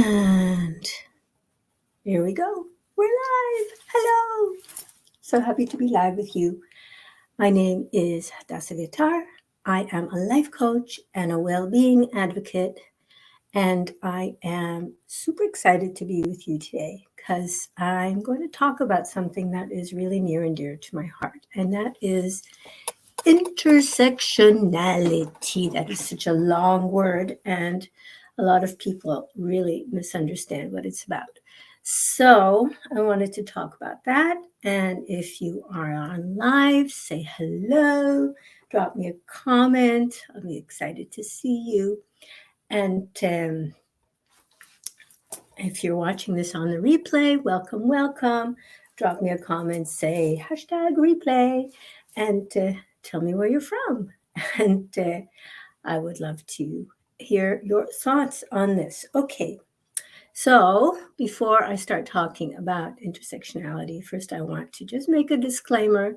And here we go. We're live. Hello. So happy to be live with you. My name is Hadass. I am a life coach and a well-being advocate, and I am super excited to be with you today because I'm going to talk about something that is really near and dear to my heart, and that is intersectionality. That is such a long word, and a lot of people really misunderstand what it's about. So, I wanted to talk about that. And if you are on live, say hello, drop me a comment. I'll be excited to see you. And if you're watching this on the replay, welcome, welcome. Drop me a comment, say hashtag replay, and tell me where you're from. And I would love to hear your thoughts on this. Okay, so before I start talking about intersectionality, first I want to just make a disclaimer.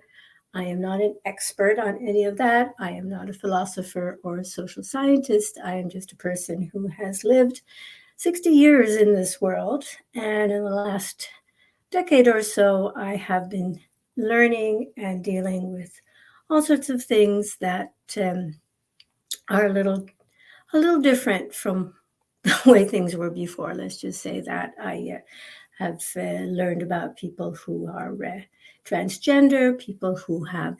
I am not an expert on any of that. I am not a philosopher or a social scientist. I am just a person who has lived 60 years in this world. And in the last decade or so, I have been learning and dealing with all sorts of things that are a little different from the way things were before. Let's just say that I have learned about people who are transgender, people who have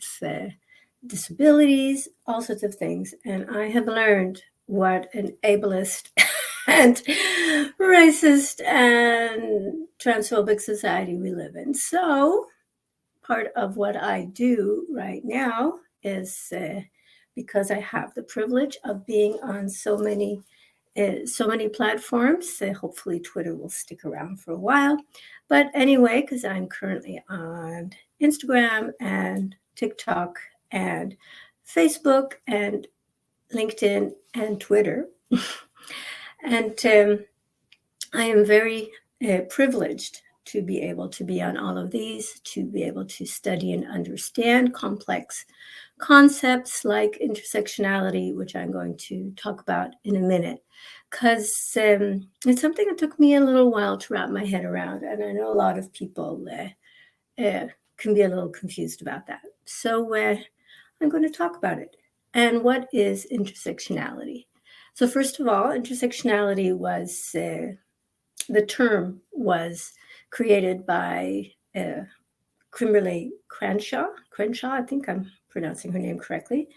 disabilities, all sorts of things. And I have learned what an ableist and racist and transphobic society we live in. So, part of what I do right now is because I have the privilege of being on so many platforms. Hopefully, Twitter will stick around for a while. But anyway, because I'm currently on Instagram and TikTok and Facebook and LinkedIn and Twitter. And I am very privileged to be able to be on all of these, to be able to study and understand complex concepts like intersectionality, which I'm going to talk about in a minute, because it's something that took me a little while to wrap my head around. And I know a lot of people can be a little confused about that. So I'm going to talk about it. And what is intersectionality? So first of all, intersectionality was, the term was created by Kimberly Crenshaw, I think I'm pronouncing her name correctly.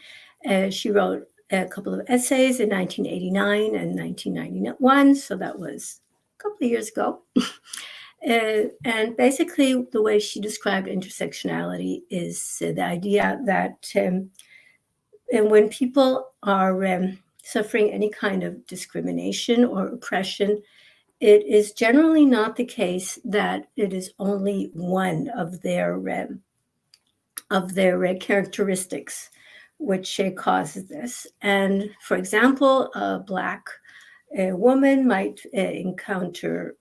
She wrote a couple of essays in 1989 and 1991, so that was a couple of years ago. And basically, the way she described intersectionality is the idea that and when people are suffering any kind of discrimination or oppression, it is generally not the case that it is only one of their characteristics which causes this. And for example, a Black woman might encounter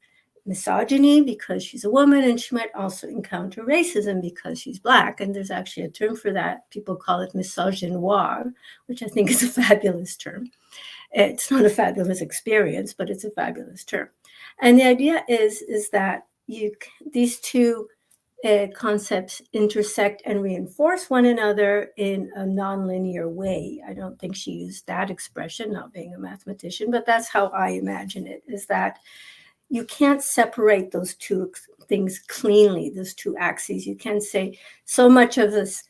misogyny because she's a woman, and she might also encounter racism because she's Black. And there's actually a term for that. People call it misogynoir, which I think is a fabulous term. It's not a fabulous experience, but it's a fabulous term. And the idea is that these two concepts intersect and reinforce one another in a nonlinear way. I don't think she used that expression, not being a mathematician, but that's how I imagine it, is that you can't separate those two things cleanly, those two axes. You can't say so much of this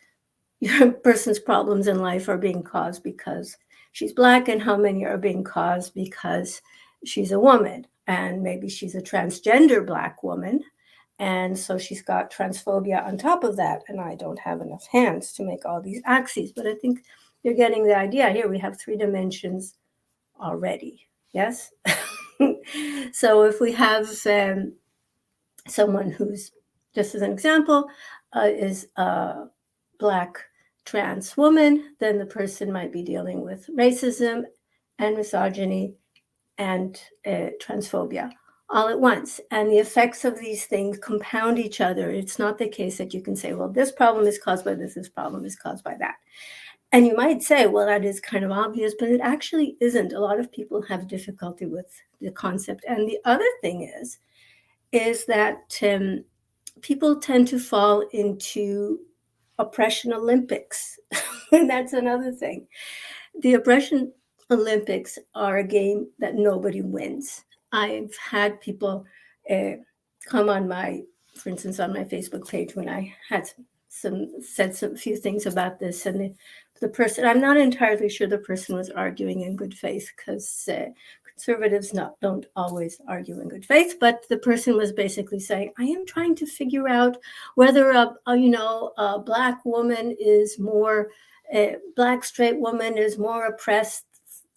person's problems in life are being caused because she's Black, and how many are being caused because she's a woman, and maybe she's a transgender Black woman, and so she's got transphobia on top of that. And I don't have enough hands to make all these axes, but I think you're getting the idea. Here we have 3 dimensions already. Yes. So if we have someone who's, just as an example, is a Black trans woman, then the person might be dealing with racism and misogyny and transphobia all at once. And the effects of these things compound each other. It's not the case that you can say, well, this problem is caused by this problem is caused by that. And you might say, well, that is kind of obvious, but it actually isn't. A lot of people have difficulty with the concept. And the other thing is that people tend to fall into oppression Olympics. And that's another thing. The oppression Olympics are a game that nobody wins. I've had people come on for instance, on my Facebook page when I had said some few things about this, and the person, I'm not entirely sure the person was arguing in good faith, because conservatives don't always argue in good faith, but the person was basically saying, I am trying to figure out whether a black woman is more a black straight woman is more oppressed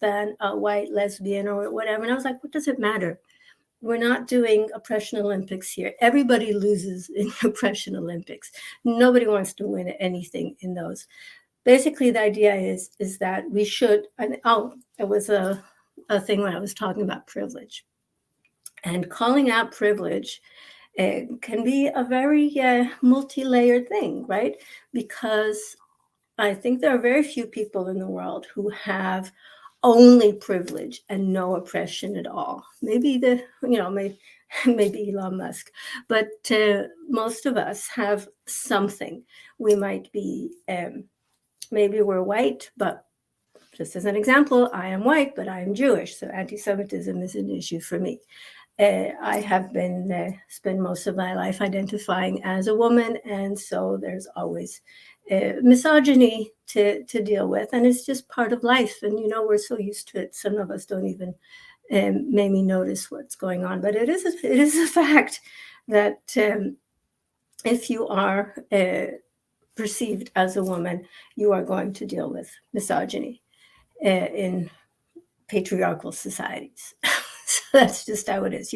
than a white lesbian or whatever. And I was like, what does it matter? We're not doing oppression Olympics here. Everybody loses in oppression Olympics. Nobody wants to win anything in those. Basically, the idea is that we should, it was a thing when I was talking about privilege. And calling out privilege can be a very multi-layered thing, right? Because I think there are very few people in the world who have only privilege and no oppression at all. Maybe maybe Elon Musk, but most of us have something. We might be, maybe we're white, but just as an example, I am white, but I am Jewish, so anti-Semitism is an issue for me. I have been spent most of my life identifying as a woman, and so there's always misogyny to deal with, and it's just part of life. And we're so used to it. Some of us don't even maybe notice what's going on, but it is a fact that if you are perceived as a woman, you are going to deal with misogyny in patriarchal societies. So that's just how it is.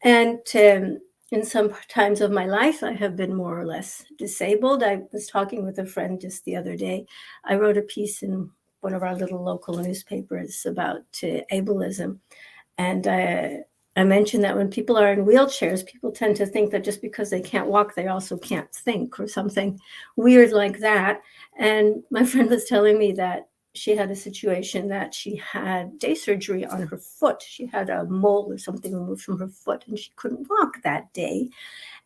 And in some times of my life, I have been more or less disabled. I was talking with a friend just the other day. I wrote a piece in one of our little local newspapers about ableism. And I mentioned that when people are in wheelchairs, people tend to think that just because they can't walk, they also can't think, or something weird like that. And my friend was telling me that she had a situation that she had day surgery on her foot. She had a mole or something removed from her foot, and she couldn't walk that day.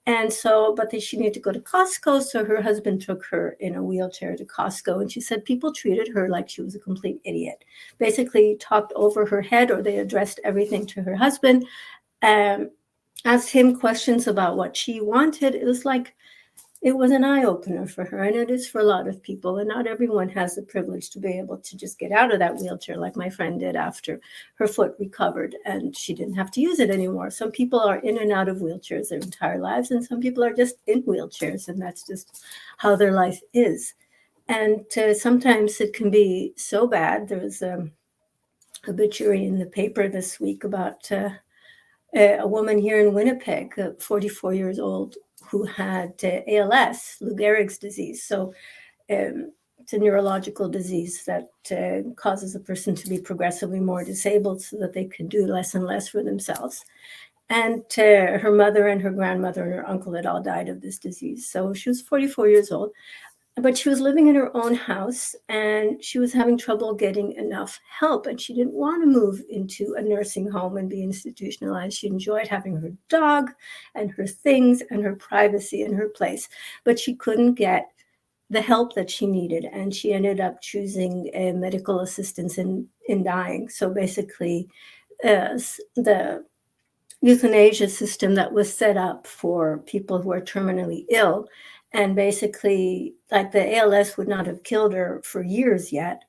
And so, but she needed to go to Costco. So her husband took her in a wheelchair to Costco. And she said people treated her like she was a complete idiot. Basically talked over her head, or they addressed everything to her husband, asked him questions about what she wanted. It was like, it was an eye-opener for her, and it is for a lot of people. And not everyone has the privilege to be able to just get out of that wheelchair like my friend did after her foot recovered and she didn't have to use it anymore. Some people are in and out of wheelchairs their entire lives, and some people are just in wheelchairs, and that's just how their life is. And sometimes it can be so bad. There was an obituary in the paper this week about a woman here in Winnipeg, 44 years old, who had ALS, Lou Gehrig's disease. So it's a neurological disease that causes a person to be progressively more disabled so that they can do less and less for themselves. And her mother and her grandmother and her uncle had all died of this disease. So she was 44 years old, but she was living in her own house, and she was having trouble getting enough help, and she didn't want to move into a nursing home and be institutionalized. She enjoyed having her dog and her things and her privacy and her place, but she couldn't get the help that she needed, and she ended up choosing a medical assistance in dying. So basically, the euthanasia system that was set up for people who are terminally ill. And basically, like, the ALS would not have killed her for years yet,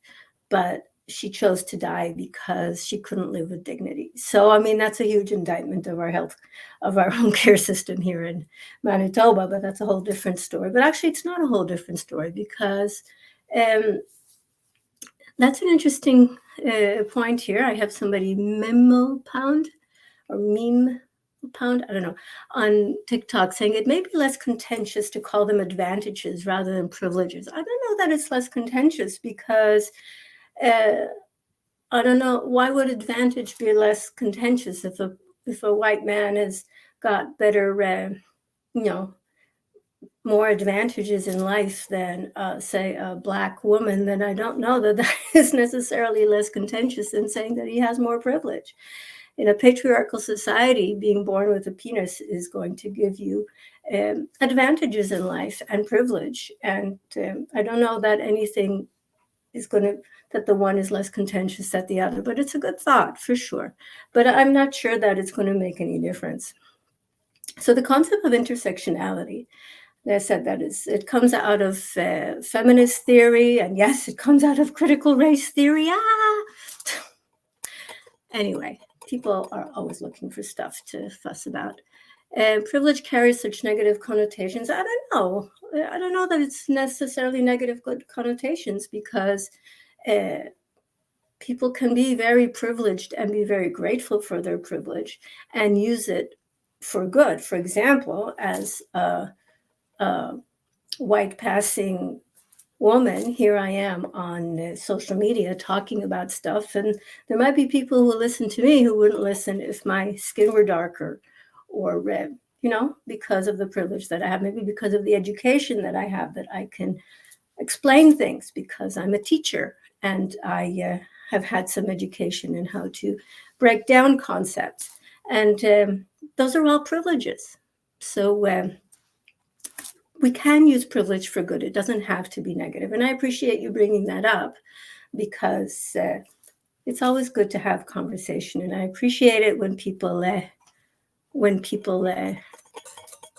but she chose to die because she couldn't live with dignity. So, I mean, that's a huge indictment of our health, of our home care system here in Manitoba, but that's a whole different story. But actually, it's not a whole different story, because that's an interesting point here. I have somebody, Memo Pound, or Meme Pound, I don't know, on TikTok, saying it may be less contentious to call them advantages rather than privileges. I don't know that it's less contentious, because I don't know, why would advantage be less contentious if a white man has got better, you know, more advantages in life than, say, a Black woman, then I don't know that that is necessarily less contentious than saying that he has more privilege. In a patriarchal society, being born with a penis is going to give you advantages in life and privilege. And I don't know that anything is going to, that the one is less contentious than the other, but it's a good thought for sure. But I'm not sure that it's going to make any difference. So the concept of intersectionality, I said that it comes out of feminist theory, and yes, it comes out of critical race theory. Anyway, people are always looking for stuff to fuss about. Privilege carries such negative connotations. I don't know. I don't know that it's necessarily negative good connotations, because people can be very privileged and be very grateful for their privilege and use it for good. For example, as a white passing woman, here I am on social media talking about stuff, and there might be people who listen to me who wouldn't listen if my skin were darker or red, because of the privilege that I have, maybe because of the education that I have, that I can explain things because I'm a teacher and I have had some education in how to break down concepts. And those are all privileges. So we can use privilege for good. It doesn't have to be negative. And I appreciate you bringing that up, because it's always good to have conversation. And I appreciate it when people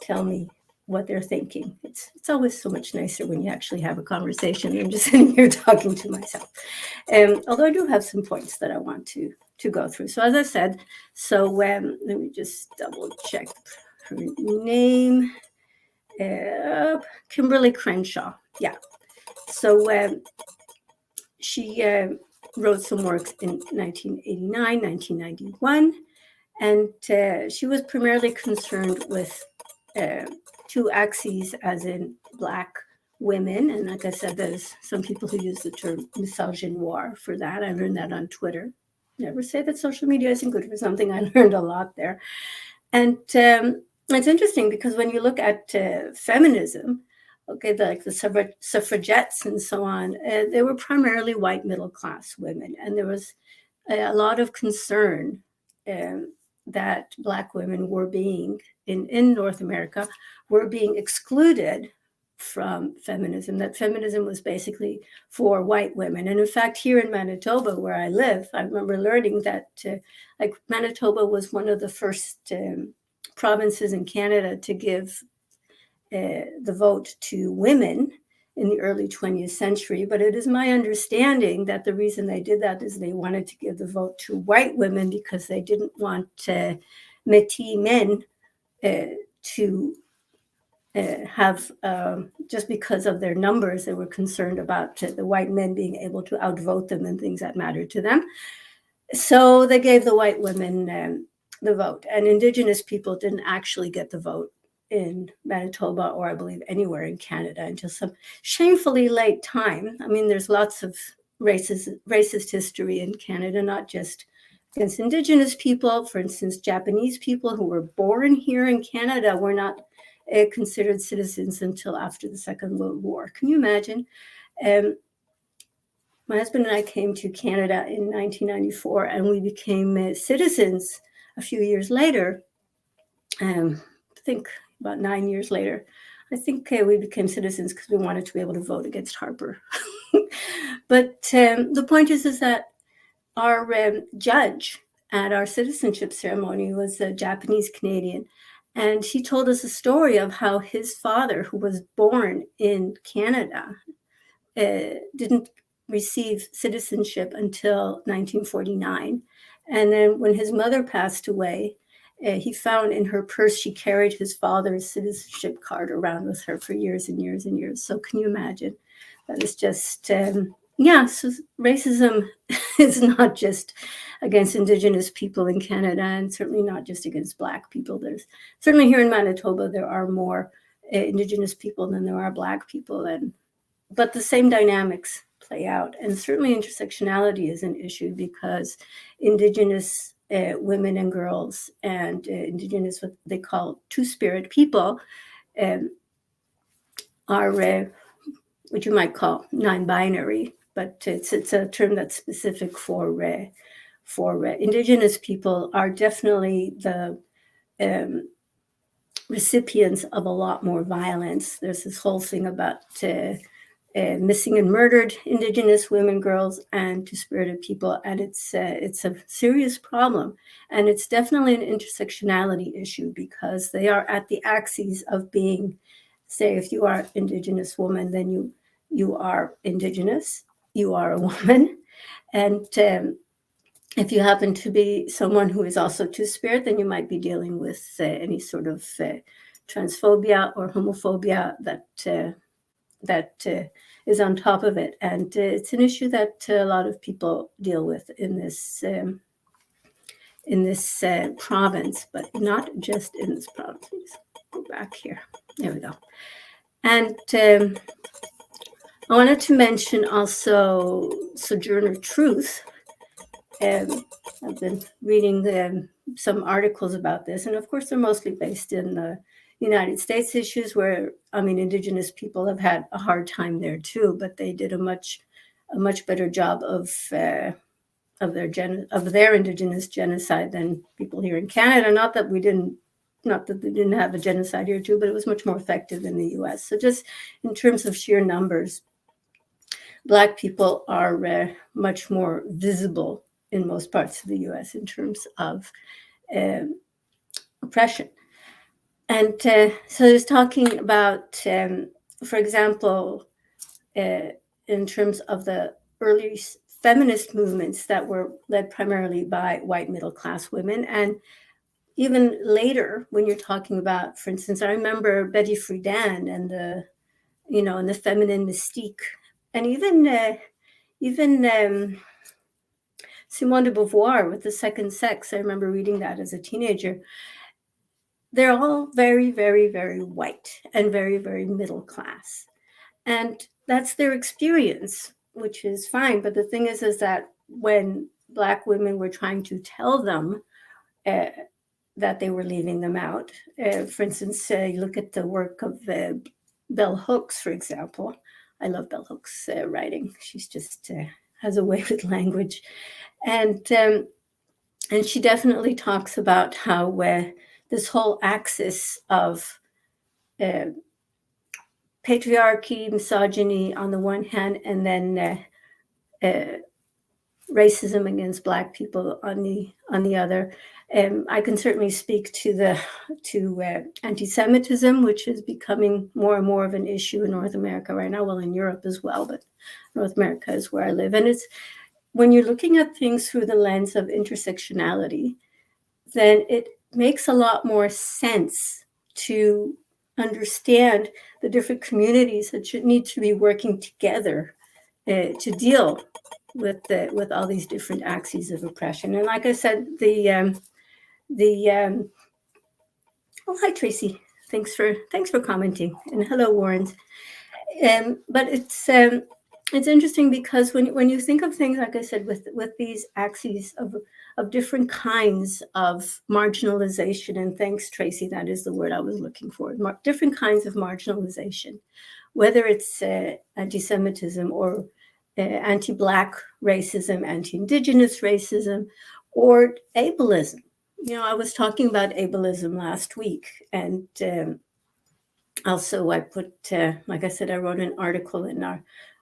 tell me what they're thinking. It's always so much nicer when you actually have a conversation than just sitting here talking to myself. Although I do have some points that I want to go through. So as I said, let me just double check her name. Kimberly Crenshaw. Yeah. So she wrote some works in 1989, 1991, and she was primarily concerned with two axes, as in Black women. And like I said, there's some people who use the term misogynoir for that. I learned that on Twitter. Never say that social media isn't good for something. I learned a lot there. And it's interesting because when you look at feminism, okay, like the suffragettes and so on, they were primarily white middle class women. And there was a lot of concern that Black women were being, in North America, were being excluded from feminism, that feminism was basically for white women. And in fact, here in Manitoba, where I live, I remember learning that like Manitoba was one of the first provinces in Canada to give the vote to women in the early 20th century. But it is my understanding that the reason they did that is they wanted to give the vote to white women because they didn't want Métis men to have, just because of their numbers, they were concerned about the white men being able to outvote them in things that mattered to them. So they gave the white women the vote, and Indigenous people didn't actually get the vote in Manitoba, or I believe anywhere in Canada, until some shamefully late time. I mean, there's lots of racist history in Canada, not just against Indigenous people. For instance, Japanese people who were born here in Canada were not considered citizens until after the Second World War. Can you imagine? My husband and I came to Canada in 1994, and we became citizens a few years later. I think about 9 years later. I think we became citizens because we wanted to be able to vote against Harper. But the point is that our judge at our citizenship ceremony was a Japanese Canadian. And he told us a story of how his father, who was born in Canada, didn't receive citizenship until 1949. And then when his mother passed away, he found in her purse, she carried his father's citizenship card around with her for years and years and years. So can you imagine? That is just, so racism is not just against Indigenous people in Canada, and certainly not just against Black people. There's certainly here in Manitoba, there are more Indigenous people than there are Black people, but the same dynamics play out. And certainly intersectionality is an issue because Indigenous women and girls and Indigenous, what they call two-spirit people, are what you might call non-binary, but it's a term that's specific for Indigenous people, are definitely the recipients of a lot more violence. There's this whole thing about missing and murdered Indigenous women, girls, and Two-Spirited people, and it's a serious problem, and it's definitely an intersectionality issue because they are at the axes of being, say, if you are Indigenous woman, then you are Indigenous, you are a woman, and if you happen to be someone who is also Two-Spirit, then you might be dealing with any sort of transphobia or homophobia that is on top of it. And it's an issue that a lot of people deal with in this province, but not just in this province. Let's go back here. There we go. And I wanted to mention also Sojourner Truth. I've been reading some articles about this, and of course they're mostly based in the United States issues where, I mean, Indigenous people have had a hard time there too, but they did a much better job of their Indigenous genocide than people here in Canada. Not that they didn't have a genocide here too, but it was much more effective in the US. So just in terms of sheer numbers, Black people are much more visible in most parts of the US in terms of oppression. And so I was talking about, for example, in terms of the early feminist movements that were led primarily by white middle-class women. And even later, when you're talking about, for instance, I remember Betty Friedan and the feminine mystique, and even Simone de Beauvoir with The Second Sex. I remember reading that as a teenager. They're all very, very, very white and very, very middle class. And that's their experience, which is fine. But the thing is that when Black women were trying to tell them that they were leaving them out, for instance, you look at the work of Bell Hooks, for example. I love Bell Hooks' writing. She's just has a way with language. And she definitely talks about how this whole axis of patriarchy, misogyny on the one hand, and then racism against Black people on the other. I can certainly speak to anti-Semitism, which is becoming more and more of an issue in North America right now. Well, in Europe as well, but North America is where I live. And it's when you're looking at things through the lens of intersectionality, then it makes a lot more sense to understand the different communities that should need to be working together to deal with all these different axes of oppression. And like I said, oh, hi Tracy, thanks for commenting, and hello Warren. But it's interesting because when you think of things, like I said, with these axes of different kinds of marginalization, and thanks Tracy, that is the word I was looking for, different kinds of marginalization, whether it's anti-Semitism or anti-Black racism, anti-Indigenous racism, or ableism. I was talking about ableism last week, and also I put, like I said, I wrote an article in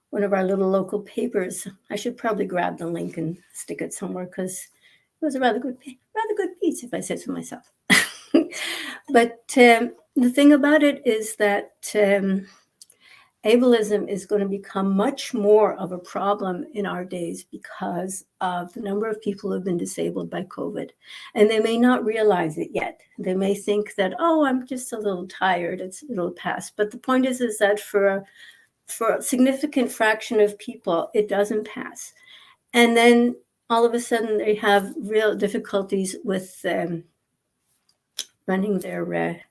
one of our little local papers. I should probably grab the link and stick it somewhere because it was a rather good piece, if I say so myself. But the thing about it is that ableism is going to become much more of a problem in our days because of the number of people who have been disabled by COVID. And they may not realize it yet. They may think that, oh, I'm just a little tired, it'll pass. But the point is that for a significant fraction of people, it doesn't pass. And then all of a sudden they have real difficulties with running their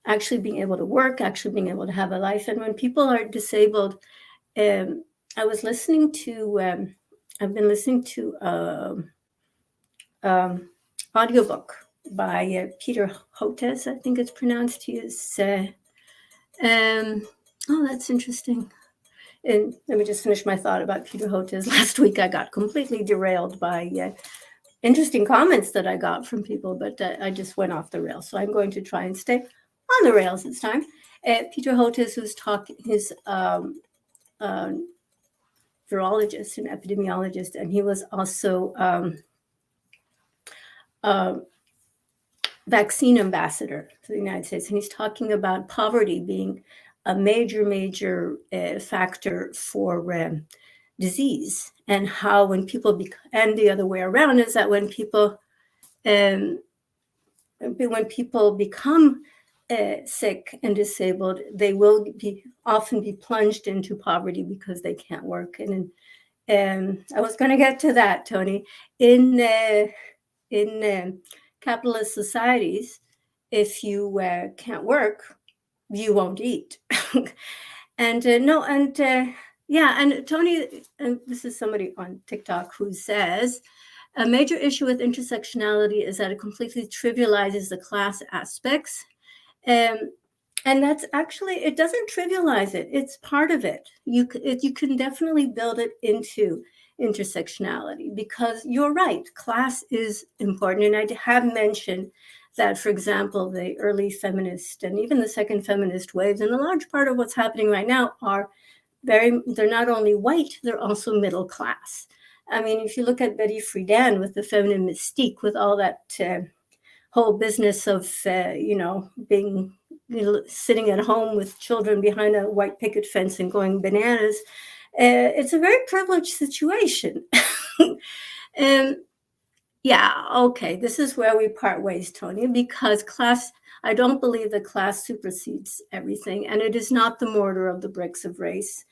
actually being able to work, actually being able to have a life. And when people are disabled, I was listening to, I've been listening to audiobook by Peter Hotez, I think it's pronounced. He is, Oh, that's interesting. And let me just finish my thought about Peter Hotez. Last week, I got completely derailed by interesting comments that I got from people, but I just went off the rails. So I'm going to try and stay on the rails this time. Peter Hotez was talking, his virologist and epidemiologist, and he was also vaccine ambassador for the United States. And he's talking about poverty being a major factor for disease, and how when people and the other way around is that when people become sick and disabled, they will often be plunged into poverty because they can't work. And I was going to get to that, Tony. In capitalist societies, if you can't work, you won't eat. And no, and yeah, and Tony, and this is somebody on TikTok who says, a major issue with intersectionality is that it completely trivializes the class aspects. And that's actually, it doesn't trivialize it. It's part of it. You can definitely build it into intersectionality, because you're right, class is important. And I have mentioned that, for example, the early feminist and even the second feminist waves, and a large part of what's happening right now they're not only white, they're also middle class. I mean, if you look at Betty Friedan with the feminine mystique, with all that whole business of, being, sitting at home with children behind a white picket fence and going bananas, it's a very privileged situation. And yeah, okay, this is where we part ways, Tony, because I don't believe that class supersedes everything, and it is not the mortar of the bricks of race,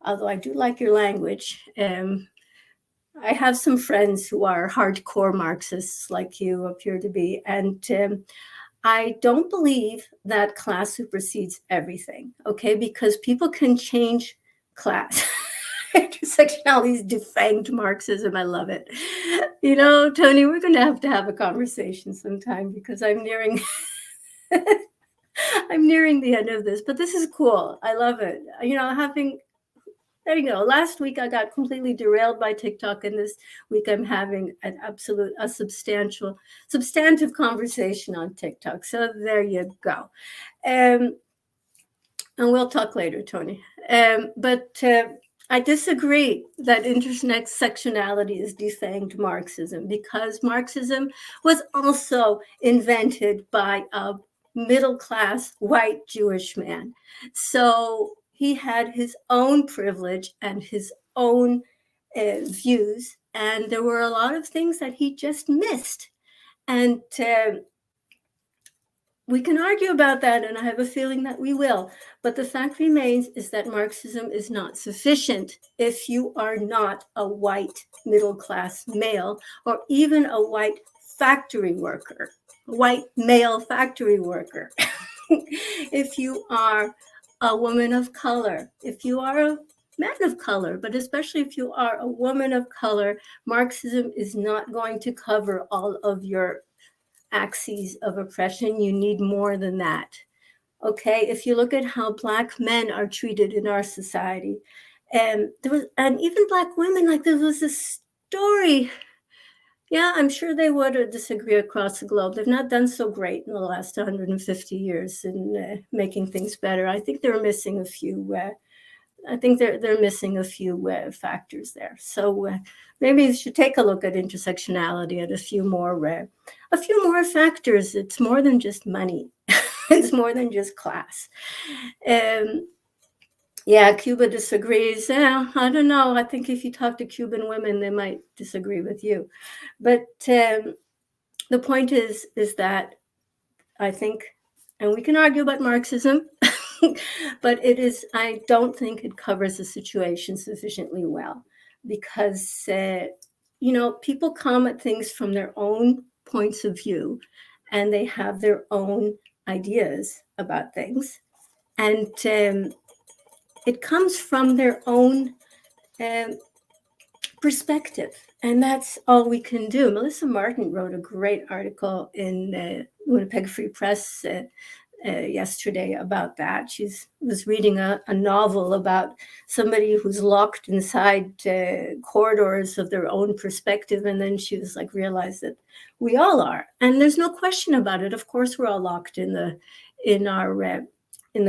although I do like your language. I have some friends who are hardcore Marxists, like you appear to be, and I don't believe that class supersedes everything, okay? Because people can change class. Intersectionality is defanged Marxism. I love it. Tony, we're going to have a conversation sometime, because I'm nearing the end of this, but this is cool. I love it. There you go. Last week I got completely derailed by TikTok, and this week I'm having a substantive conversation on TikTok. So there you go. And we'll talk later, Tony. But I disagree that intersectionality is defanged Marxism, because Marxism was also invented by a middle-class white Jewish man. So he had his own privilege and his own views, and there were a lot of things that he just missed. And we can argue about that, and I have a feeling that we will. But the fact remains is that Marxism is not sufficient if you are not a white middle-class male, or even a white factory worker, white male factory worker. If you are a woman of color, if you are a man of color, but especially if you are a woman of color, Marxism is not going to cover all of your axes of oppression. You need more than that. Okay, if you look at how Black men are treated in our society, and even Black women, like there was a story. Yeah, I'm sure they would disagree across the globe. They've not done so great in the last 150 years in making things better. I think they're missing a few. I think they're missing a few factors there. So maybe you should take a look at intersectionality and a few more factors. It's more than just money. It's more than just class. Yeah, Cuba disagrees. I don't know. I think if you talk to Cuban women, they might disagree with you. But the point is that I think, and we can argue about Marxism, but I don't think it covers the situation sufficiently well, because, people come at things from their own points of view, and they have their own ideas about things. And it comes from their own perspective. And that's all we can do. Melissa Martin wrote a great article in Winnipeg Free Press yesterday about that. She was reading a novel about somebody who's locked inside corridors of their own perspective, and then she was like realized that we all are, and there's no question about it. Of course, we're all locked in the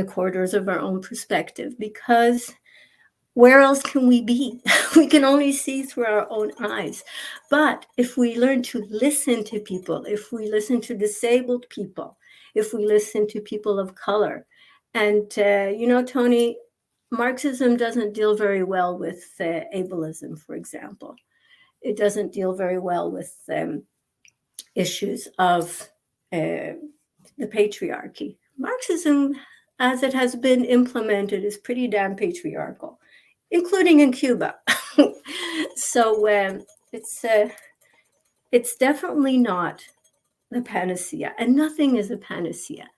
corridors of our own perspective, because where else can we be? We can only see through our own eyes. But if we learn to listen to people, if we listen to disabled people, if we listen to people of color, and Tony, Marxism doesn't deal very well with ableism, for example. It doesn't deal very well with issues of the patriarchy. Marxism, as it has been implemented, is pretty damn patriarchal, including in Cuba. So it's definitely not the panacea, and nothing is a panacea.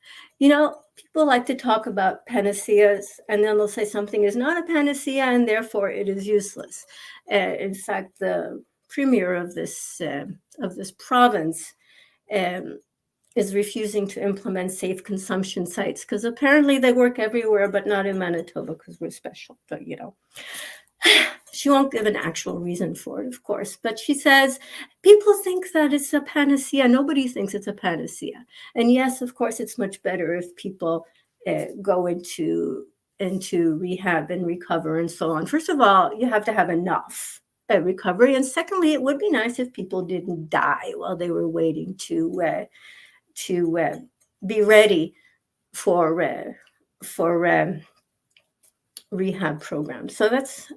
People like to talk about panaceas, and then they'll say something is not a panacea, and therefore it is useless. In fact, the premier of this province is refusing to implement safe consumption sites because apparently they work everywhere, but not in Manitoba because we're special. But she won't give an actual reason for it, of course, but she says people think that it's a panacea. Nobody thinks it's a panacea. And yes, of course, it's much better if people go into rehab and recover and so on. First of all, you have to have enough recovery, and secondly, it would be nice if people didn't die while they were waiting to be ready for rehab program. So that's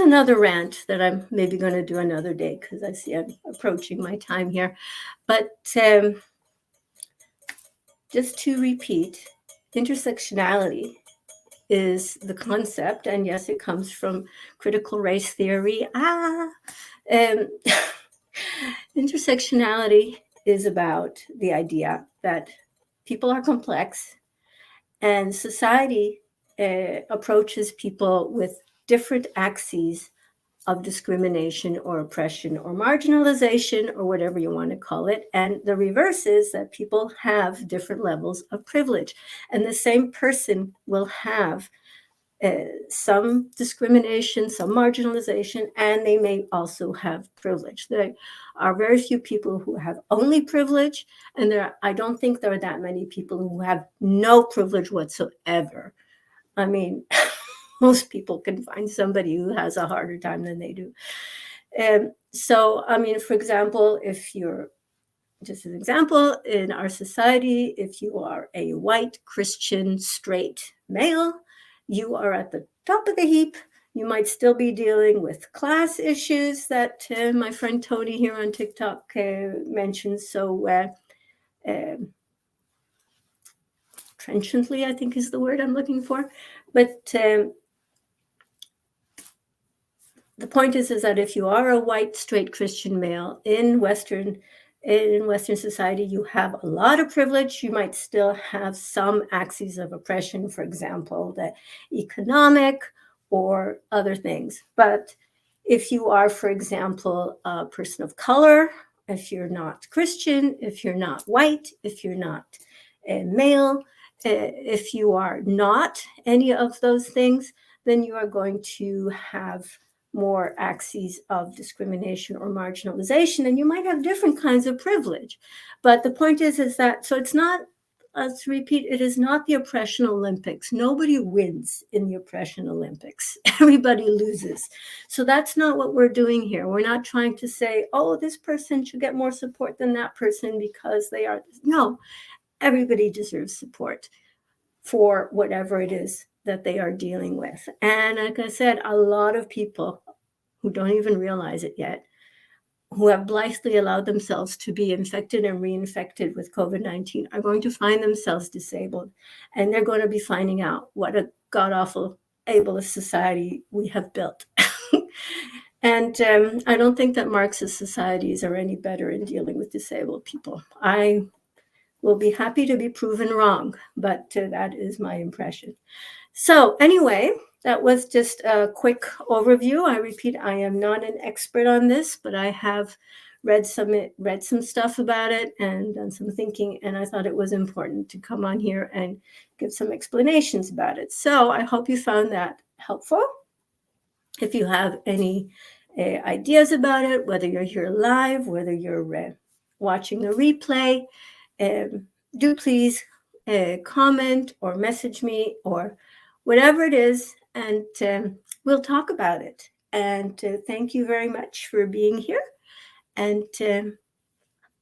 another rant that I'm maybe going to do another day, because I see I'm approaching my time here. But just to repeat, intersectionality is the concept, and yes, it comes from critical race theory. Intersectionality is about the idea that people are complex, and society approaches people with different axes of discrimination or oppression or marginalization or whatever you want to call it. And the reverse is that people have different levels of privilege. And the same person will have some discrimination, some marginalization, and they may also have privilege. There are very few people who have only privilege, and I don't think there are that many people who have no privilege whatsoever. I mean, most people can find somebody who has a harder time than they do. So, I mean, for example, just an example, in our society, if you are a white Christian straight male, you are at the top of the heap. You might still be dealing with class issues that my friend Tony here on TikTok mentioned so trenchantly, I think is the word I'm looking for. But the point is that if you are a white straight Christian male in Western society, you have a lot of privilege. You might still have some axes of oppression, for example, the economic or other things. But if you are, for example, a person of color, if you're not Christian, if you're not white, if you're not male, if you are not any of those things, then you are going to have more axes of discrimination or marginalization, and you might have different kinds of privilege. But the point is that, so it's not, let's repeat, it is not the oppression Olympics. Nobody wins in the oppression Olympics. Everybody loses. So that's not what we're doing here. We're not trying to say, oh, this person should get more support than that person because they are, no, everybody deserves support for whatever it is that they are dealing with. And like I said, a lot of people who don't even realize it yet, who have blithely allowed themselves to be infected and reinfected with COVID-19 are going to find themselves disabled. And they're going to be finding out what a god-awful ableist society we have built. And I don't think that Marxist societies are any better in dealing with disabled people. I will be happy to be proven wrong, but that is my impression. So anyway, that was just a quick overview. I repeat, I am not an expert on this, but I have read some stuff about it and done some thinking, and I thought it was important to come on here and give some explanations about it. So I hope you found that helpful. If you have any ideas about it, whether you're here live, whether you're watching the replay, do please comment or message me or whatever it is, and we'll talk about it. And thank you very much for being here. And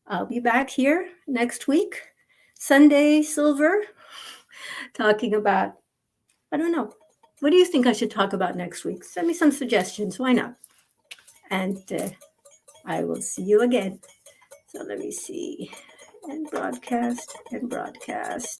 I'll be back here next week, Sunday, Silver, talking about, I don't know, what do you think I should talk about next week? Send me some suggestions. Why not? And I will see you again. So let me see. And broadcast.